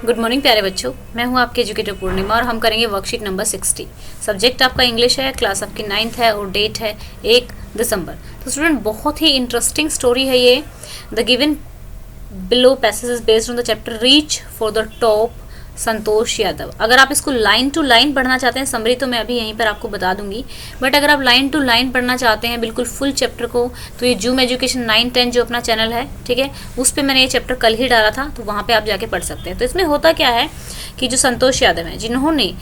Good morning प्यारे बच्चों, मैं हूं आपके एजुकेटर पूर्णिमा और हम करेंगे वर्कशीट नंबर 60। सब्जेक्ट आपका इंग्लिश है, क्लास आपकी 9th है और डेट है 1 दिसंबर। तो स्टूडेंट बहुत ही इंटरेस्टिंग स्टोरी है ये। The given below passage is based on the chapter reach for the top Santosh Yadav. अगर आप इसको लाइन टू लाइन पढ़ना चाहते हैं, समरी तो मैं अभी यहीं पर आपको बता दूंगी, बट अगर आप लाइन टू लाइन पढ़ना चाहते हैं बिल्कुल फुल चैप्टर को, तो ये जूम एजुकेशन 9-10 जो अपना चैनल है, ठीक है, उस पर मैंने ये चैप्टर कल ही डाला था, तो वहाँ पे आप जाके पढ़ सकते हैं। तो इसमें होता क्या है कि जो संतोष यादव हैं, जिन्होंने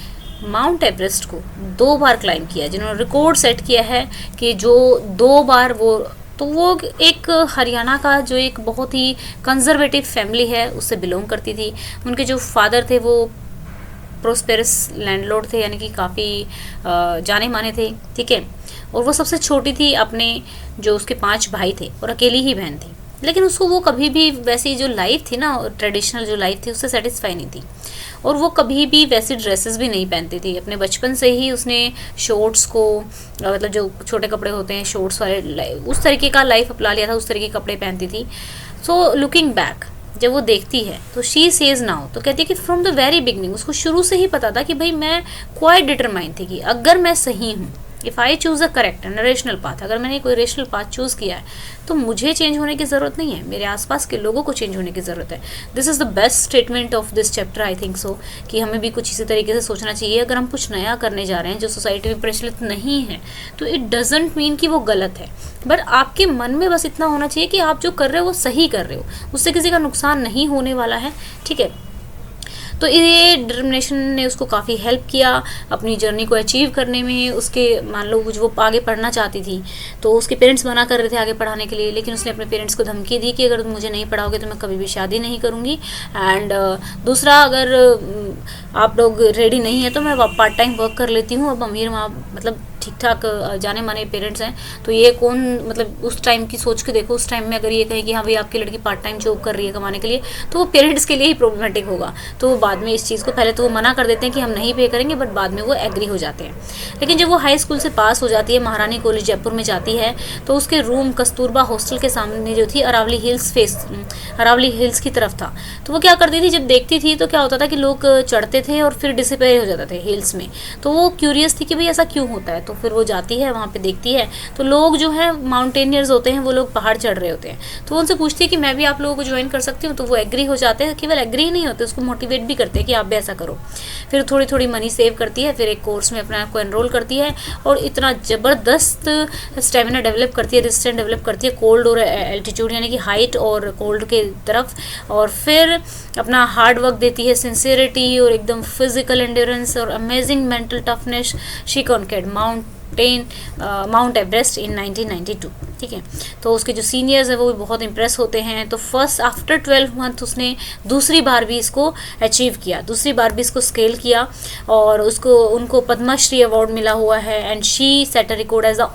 माउंट एवरेस्ट को 2 बार क्लाइंब किया, जिन्होंने रिकॉर्ड सेट किया है कि जो 2 बार वो एक हरियाणा का जो एक बहुत ही कंजर्वेटिव फैमिली है उससे बिलोंग करती थी। उनके जो फादर थे वो प्रोस्पेरस लैंडलॉर्ड थे, यानी कि काफ़ी जाने माने थे, ठीक है। और वो सबसे छोटी थी अपने जो उसके 5 भाई थे और अकेली ही बहन थी। लेकिन उसको वो कभी भी वैसी जो लाइफ थी ना, ट्रेडिशनल जो लाइफ थी, उससे सेटिस्फाई नहीं थी। और वो कभी भी वैसी ड्रेसेस भी नहीं पहनती थी। अपने बचपन से ही उसने शॉर्ट्स को, मतलब जो छोटे कपड़े होते हैं शॉर्ट्स वाले, उस तरीके का लाइफ अपना लिया था, उस तरीके के कपड़े पहनती थी। सो लुकिंग बैक जब वो देखती है तो शी सेज नाउ, तो कहती है कि फ्रॉम द वेरी बिगनिंग उसको शुरू से ही पता था कि भाई मैं क्वाइट डिटरमाइंड थी कि अगर मैं सही हूँ, if I choose a correct and rational path, अगर मैंने कोई रेशनल पाथ चूज़ किया है तो मुझे चेंज होने की ज़रूरत नहीं है, मेरे आसपास के लोगों को चेंज होने की ज़रूरत है। This is the best statement of this chapter, I think so, कि हमें भी कुछ इसी तरीके से सोचना चाहिए। अगर हम कुछ नया करने जा रहे हैं जो सोसाइटी में प्रचलित नहीं है, तो इट डजेंट मीन कि वो गलत है, बट आपके मन में बस इतना होना चाहिए कि आप जो कर रहे हो वो सही कर रहे हो, उससे किसी का नुकसान नहीं होने वाला है, ठीक है। तो ये डिटर्मिनेशन ने उसको काफ़ी हेल्प किया अपनी जर्नी को अचीव करने में। उसके मान लो वो आगे पढ़ना चाहती थी तो उसके पेरेंट्स मना कर रहे थे आगे पढ़ाने के लिए, लेकिन उसने अपने पेरेंट्स को धमकी दी कि अगर तुम मुझे नहीं पढ़ाओगे तो मैं कभी भी शादी नहीं करूँगी। एंड दूसरा, अगर आप लोग रेडी नहीं है तो मैं पार्ट टाइम वर्क कर लेती हूँ। अब अमीर माँ, मतलब ठीक ठाक जाने माने पेरेंट्स हैं, तो ये कौन, मतलब उस टाइम की सोच के देखो, उस टाइम में अगर ये कहे कि हाँ भाई आपकी लड़की पार्ट टाइम जॉब कर रही है कमाने के लिए, तो वो पेरेंट्स के लिए ही प्रॉब्लमेटिक होगा। तो वो बाद में इस चीज़ को, पहले तो वो मना कर देते हैं कि हम नहीं पे करेंगे, बट बाद में वो एग्री हो जाते हैं। लेकिन जब वो हाई स्कूल से पास हो जाती है, महारानी कॉलेज जयपुर में जाती है, तो उसके रूम कस्तूरबा हॉस्टल के सामने जो थी अरावली हिल्स की तरफ था। तो वो क्या करती थी, जब देखती थी तो क्या होता था कि लोग चढ़ते थे और फिर डिसअपीयर हो जाते थे हिल्स में। तो वो क्यूरियस थी कि भाई ऐसा क्यों होता है, तो फिर वो जाती है वहाँ पे, देखती है तो लोग जो है माउंटेनियर्स होते हैं, वो लोग पहाड़ चढ़ रहे होते हैं। तो उनसे पूछती है कि मैं भी आप लोगों को ज्वाइन कर सकती हूँ, तो वो एग्री हो जाते हैं। केवल एग्री ही नहीं होते, उसको मोटिवेट भी करते हैं कि आप भी ऐसा करो। फिर थोड़ी थोड़ी मनी सेव करती है, फिर एक कोर्स में अपने आप को एनरोल करती है और इतना ज़बरदस्त स्टेमिना डेवलप करती है, रेजिस्टेंस डेवलप करती है कोल्ड और एल्टीट्यूड, यानी कि हाइट और कोल्ड के तरफ। और फिर अपना हार्ड वर्क देती है, सिंसियरिटी और एकदम फिजिकल एंड्योरेंस और amazing mental toughness. She conquered Mount Everest in 1992, ठीक है। तो उसके जो सीनियर्स हैं वो भी बहुत इंप्रेस होते हैं। तो फर्स्ट आफ्टर 12 मंथ उसने दूसरी बार भी इसको अचीव किया, दूसरी बार भी इसको स्केल किया और उनको पद्मश्री अवार्ड मिला हुआ है। And she set a record as the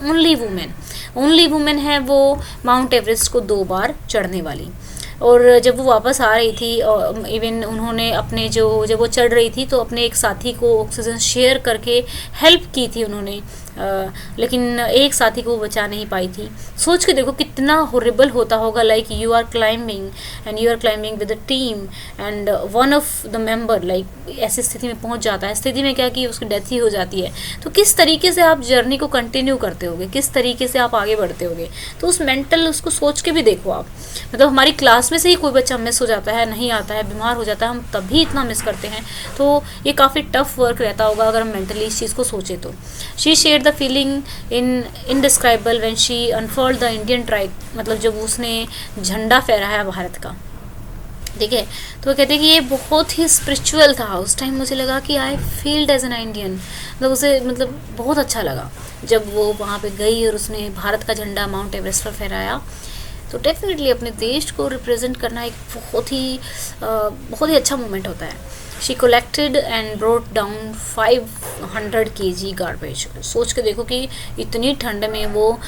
only women है वो माउंट एवरेस्ट को 2 बार चढ़ने वाली। और जब वो वापस आ रही थी, इवन उन्होंने अपने जब वो चढ़ रही थी तो अपने एक साथी को ऑक्सीजन शेयर करके हेल्प की थी उन्होंने, लेकिन एक साथी को वो बचा नहीं पाई थी। सोच के देखो कितना हॉरिबल होता होगा, like you are climbing with a team and one of the member like ऐसी स्थिति में पहुंच जाता है। स्थिति में क्या कि उसकी डेथ ही हो जाती है। तो किस तरीके से आप जर्नी को कंटिन्यू करते होगे, किस तरीके से आप आगे बढ़ते होगे, तो उस मेंटल उसको सोच के भी देखो आप। मतलब हमारी क्लास में से ही कोई बच्चा मिस हो जाता है, नहीं आता है, बीमार हो जाता है, हम तभी इतना मिस करते हैं। तो ये काफ़ी टफ वर्क रहता होगा अगर हम मेंटली इस चीज़ को सोचें तो। She share the feeling indescribable when she unfurled the Indian tribe, मतलब जब उसने झंडा फहराया भारत का, ठीक है। तो वो कहते हैं कि ये बहुत ही स्पिरिचुअल था। उस टाइम मुझे लगा कि आई फील्ड एज एन इंडियन, मतलब उसे मतलब बहुत अच्छा लगा जब वो वहाँ पे गई और उसने भारत का झंडा माउंट एवरेस्ट पर फहराया। तो डेफिनेटली अपने देश को रिप्रेजेंट करना एक बहुत ही अच्छा मोमेंट होता है। She collected and brought down 500 kg garbage. सोच के देखो कि इतनी ठंड में वो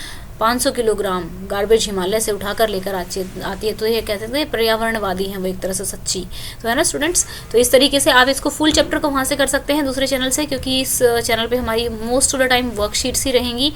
500 किलोग्राम गार्बेज हिमालय से उठाकर लेकर आती है। तो ये कहते हैं पर्यावरणवादी हैं वो एक तरह से, सच्ची तो है ना स्टूडेंट्स। तो इस तरीके से आप इसको फुल चैप्टर को वहाँ से कर सकते हैं दूसरे चैनल से, क्योंकि इस चैनल पे हमारी most of the time worksheets ही रहेंगी,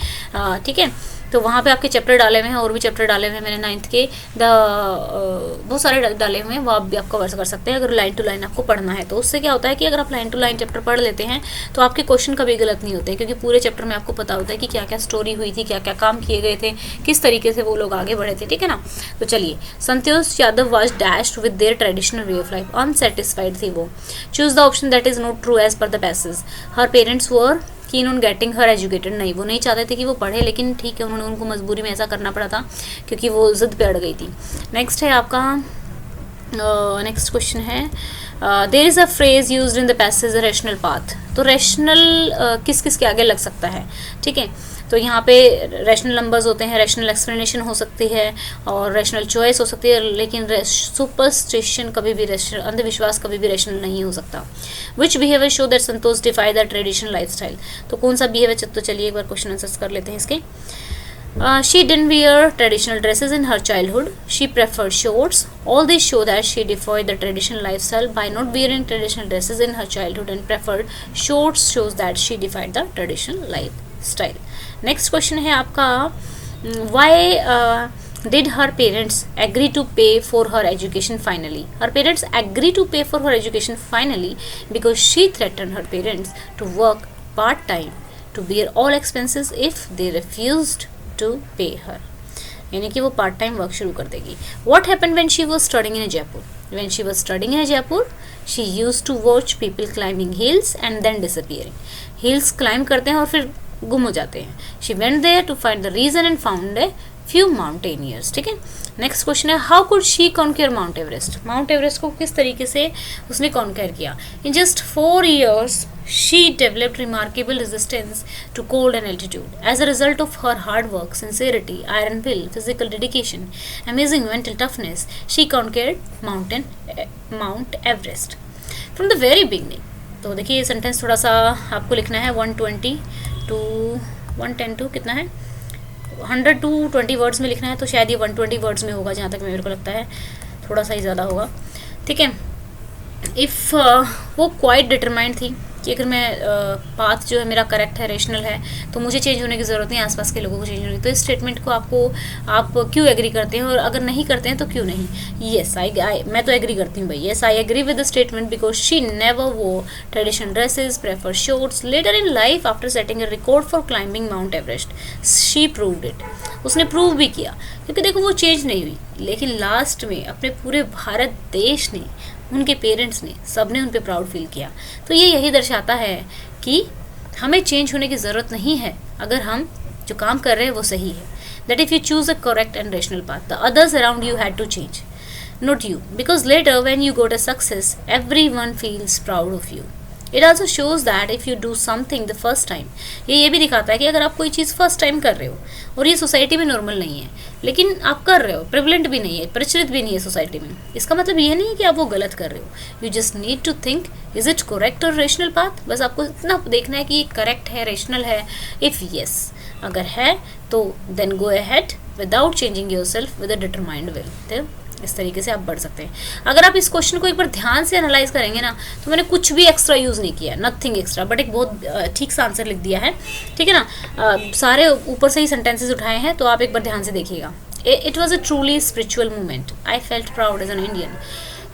ठीक है। तो वहाँ पे आपके चैप्टर डाले हुए हैं, और भी चैप्टर डाले हुए हैं मैंने 9th के, बहुत सारे डाले हुए हैं, वो आप भी आप कवर कर सकते हैं अगर लाइन टू लाइन आपको पढ़ना है। तो उससे क्या होता है कि अगर आप लाइन टू लाइन चैप्टर पढ़ लेते हैं तो आपके क्वेश्चन कभी गलत नहीं होते, क्योंकि पूरे चैप्टर में आपको पता होता है कि क्या क्या स्टोरी हुई थी, क्या क्या काम किए गए थे, किस तरीके से वो लोग आगे बढ़े थे, ठीक है ना। तो चलिए, Santosh Yadav was dashed with their traditional way of life, unsatisfied थी वो। Choose the option that is not true as per the passage. Her parents were keen on getting her educated, नहीं वो नहीं चाहते थे कि वो पढ़े, लेकिन ठीक है उन्होंने उनको मजबूरी में ऐसा करना पड़ा था क्योंकि वो जिद पे अड़ गई थी। नेक्स्ट है आपका नेक्स्ट क्वेश्चन है there is a phrase used in the passage rational path. तो रैशनल किस किस के आगे लग सकता है, ठीक है। तो यहाँ पे रैशनल नंबर्स होते हैं, रैशनल एक्सप्लेनेशन हो सकती है और रैशनल चॉइस हो सकती है, लेकिन सुपरस्टिशन कभी भी रैशनल, अंधविश्वास कभी भी रैशनल नहीं हो सकता। Which behaviour show that Santosh defy the traditional lifestyle. तो कौन सा बिहेवियर, तो चलिए एक बार क्वेश्चन आंसर्स कर लेते हैं इसके। She didn't wear traditional dresses in her childhood. She preferred shorts. All these show that she defied the traditional lifestyle by not wearing traditional dresses in her childhood and preferred shorts shows that she defied the traditional lifestyle. Next question है आपका why did her parents agree to pay for her education finally? Her parents agree to pay for her education finally because she threatened her parents to work part time to bear all expenses if they refused to pay her. यानी कि वो part time work शुरू कर देगी. What happened when she was studying in Jaipur? When she was studying in Jaipur, she used to watch people climbing hills and then disappearing. Hills climb करते हैं और फिर गुम हो जाते हैं. She went there to find the reason and found a few mountaineers. ठीक है. नेक्स्ट क्वेश्चन है how could she conquer mount Everest. Mount Everest को किस तरीके से उसने कॉन्कर किया. In just 4 years she developed remarkable resistance to cold and altitude. As a result of her hard work, sincerity, iron will, physical dedication, amazing mental toughness, she conquered Mount Everest from the very beginning. तो देखिए ये sentence थोड़ा सा आपको लिखना है 120 to 110 to कितना है 100 to 20 वर्ड्स में लिखना है. तो शायद ये 120 वर्ड्स में होगा जहाँ तक मेरे को लगता है, थोड़ा सा ही ज़्यादा होगा. ठीक है. इफ़ वो क्वाइट डिटरमाइंड थी कि अगर मैं पाथ जो है मेरा करेक्ट है, रेशनल है, तो मुझे चेंज होने की ज़रूरत नहीं, आसपास के लोगों को चेंज होने की. तो इस स्टेटमेंट को आप क्यों एग्री करते हैं, और अगर नहीं करते हैं तो क्यों नहीं. येस मैं तो एग्री करती हूँ भाई. Yes I agree with the statement because she never वो traditional dresses, prefer shorts. Later in life after setting a record for climbing Mount Everest she proved it. उसने प्रूव भी किया, क्योंकि देखो वो चेंज नहीं हुई, लेकिन लास्ट में अपने पूरे भारत देश ने, उनके पेरेंट्स ने, सब ने उन पर प्राउड फील किया. तो ये यही दर्शाता है कि हमें चेंज होने की ज़रूरत नहीं है अगर हम जो काम कर रहे हैं वो सही है. That if you choose a correct and rational path, the others around you had to change, not you, because later when you got a success everyone feels proud of you. It also shows that if you do something the first time, ये भी दिखाता है कि अगर आप कोई चीज़ first time कर रहे हो और ये सोसाइटी में नॉर्मल नहीं है, लेकिन आप कर रहे हो, प्रिवलेंट भी नहीं है, प्रचलित भी नहीं है सोसाइटी में, इसका मतलब ये नहीं है कि आप वो गलत कर रहे हो. You just need to think is it correct और रेशनल पाथ. बस आपको इतना देखना है कि ये करेक्ट है, रेशनल है. इफ़ येस, अगर है तो then go ahead without changing yourself with a determined will. तो इस तरीके से आप बढ़ सकते हैं. अगर आप इस क्वेश्चन को एक बार ध्यान से एनालाइज करेंगे ना, तो मैंने कुछ भी एक्स्ट्रा यूज़ नहीं किया, नथिंग एक्स्ट्रा, बट एक बहुत ठीक सा आंसर लिख दिया है. ठीक है ना. सारे ऊपर से ही सेंटेंसेस उठाए हैं, तो आप एक बार ध्यान से देखिएगा. It was a truly spiritual moment. I felt proud as an Indian.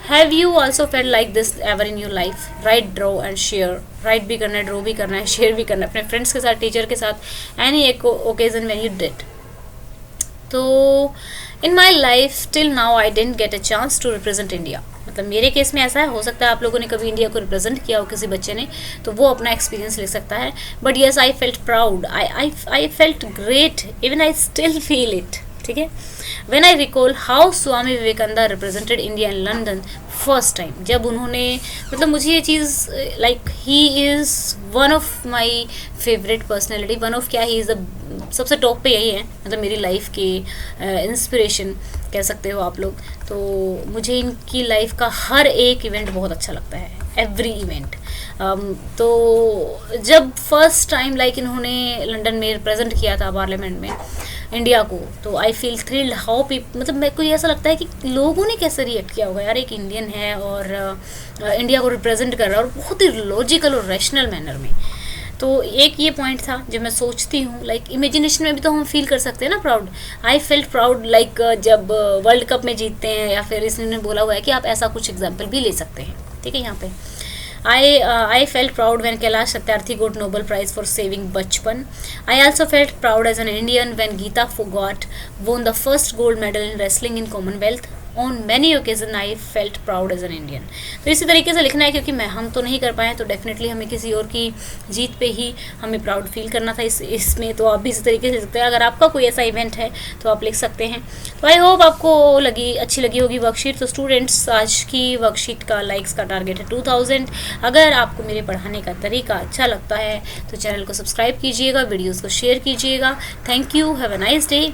Have you also felt like this ever in your life? Right, draw and share. Write भी करना है, ड्रॉ भी करना है, शेयर भी करना है अपने फ्रेंड्स के साथ, टीचर के साथ, एनी एक ओकेजन व्हेन यू डिड. तो in my life till now I didn't get a chance to represent India. मतलब मेरे केस में ऐसा है, हो सकता है आप लोगों ने कभी इंडिया को रिप्रेजेंट किया हो किसी बच्चे ने, तो वो अपना एक्सपीरियंस लिख सकता है. But yes, I felt proud, I felt great, even I still feel it. ठीक है. When I recall how Swami Vivekananda represented India in London first time, जब उन्होंने, मतलब मुझे ये चीज़ like he is one of my favourite personality. One of क्या, he is the सबसे टॉप पे यही है, मतलब मेरी लाइफ की इंस्पिरेशन कह सकते हो आप लोग. तो मुझे इनकी लाइफ का हर एक इवेंट बहुत अच्छा लगता है, एवरी इवेंट. तो जब फर्स्ट टाइम लाइक इन्होंने लंदन में रिप्रेजेंट किया था पार्लियामेंट में इंडिया को, तो I feel thrilled how people, मतलब मेरे को ये ऐसा लगता है कि लोगों ने कैसे रिएक्ट किया होगा. यार एक इंडियन है और इंडिया को रिप्रेजेंट कर रहा है, और बहुत ही लॉजिकल और रैशनल मैनर में. तो एक ये पॉइंट था जो मैं सोचती हूँ, लाइक इमेजिनेशन में भी तो हम फील कर सकते हैं ना proud. I felt proud like जब वर्ल्ड कप में जीतते हैं, या फिर इसने बोला हुआ है कि आप ऐसा कुछ एग्जाम्पल भी ले सकते हैं, ठीक है। यहाँ पे I felt proud when Kailash Satyarthi got Nobel Prize for saving Bachpan. I also felt proud as an Indian when Geeta Phogat won the first gold medal in wrestling in Commonwealth. On many occasions I felt proud as an Indian. तो इसी तरीके से लिखना है, क्योंकि हम तो नहीं कर पाए, तो डेफिनेटली हमें किसी और की जीत पे ही हमें प्राउड फील करना था इसमें। तो आप भी इसी तरीके से लिख सकते हैं। अगर आपका कोई ऐसा इवेंट है तो आप लिख सकते हैं। तो आई होप आपको अच्छी लगी होगी वर्कशीट। तो स्टूडेंट्स, आज की वर्कशीट का लाइक्स का टारगेट है 2000। अगर आपको मेरे पढ़ाने का तरीका अच्छा लगता है तो चैनल को सब्सक्राइब कीजिएगा, वीडियोज़ को शेयर कीजिएगा। Thank you, have a nice day.